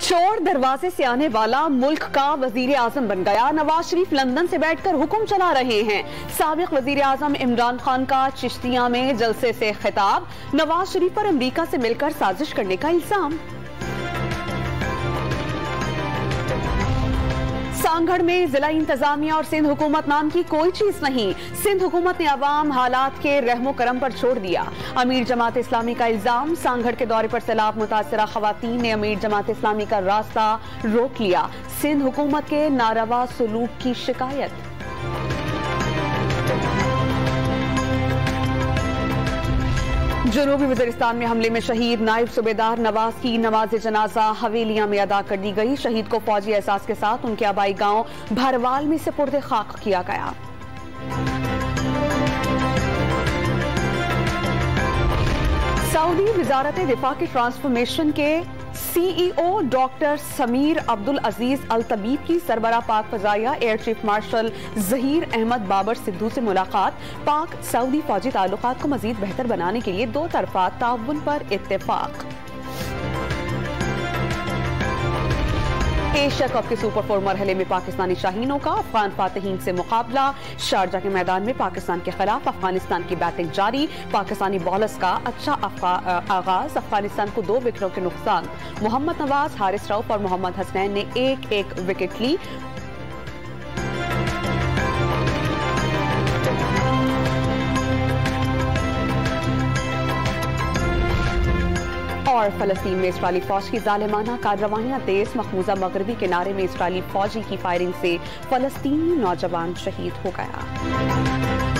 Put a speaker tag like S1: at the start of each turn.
S1: चोर दरवाजे से आने वाला मुल्क का वजीर आजम बन गया। नवाज शरीफ लंदन से बैठकर हुक्म चला रहे हैं। साबिक वजीर आजम इमरान खान का चिश्तिया में जलसे से खिताब। नवाज शरीफ पर अमरीका से मिलकर साजिश करने का इल्जाम। सांगड़ में जिला इंतजामिया और सिंध हुकूमत नाम की कोई चीज नहीं। सिंध हुकूमत ने अवाम हालात के रहमो करम पर छोड़ दिया। अमीर जमात इस्लामी का इल्जाम। सांगड़ के दौरे पर सैलाब मुतासरा खवातीन ने अमीर जमात इस्लामी का रास्ता रोक लिया। सिंध हुकूमत के नारवा सलूक की शिकायत। जनूबी वज़ीरिस्तान में हमले में शहीद नायब सूबेदार नवाज की नमाज जनाजा हवेलियां में अदा कर दी गई। शहीद को फौजी एहसास के साथ उनके आबाई गांव भरवाल में सुपुर्द खाक किया गया। सऊदी वजारत दिफा के ट्रांसफॉर्मेशन के CEO doctor Samir Abdul Aziz Al Tabib की सरबरा पाक फजाइया air chief marshal Zaheer Ahmed Babar Sidhu से मुलाकात। पाक सऊदी फौजी ताल्लुकात को मजीद बेहतर बनाने के लिए दो तरफा ताउन पर इत्तेफाक। एशिया कप के सुपर 4 मरहले में पाकिस्तानी शाहीनों का अफगान फातिहीन से मुकाबला। शारजा के मैदान में पाकिस्तान के खिलाफ अफगानिस्तान की बैटिंग जारी। पाकिस्तानी बॉलर्स का अच्छा आगाज। अफगानिस्तान को 2 विकेटों के नुकसान। मोहम्मद नवाज, हारिस रऊफ और मोहम्मद हसनैन ने एक एक विकेट ली। और फलस्तीन में इस्राएली फौज की जालिमाना कार्रवाइयां तेज। मकबूजा मगरबी किनारे में इस्राएली फौजी की फायरिंग से फलस्तीनी नौजवान शहीद हो गया।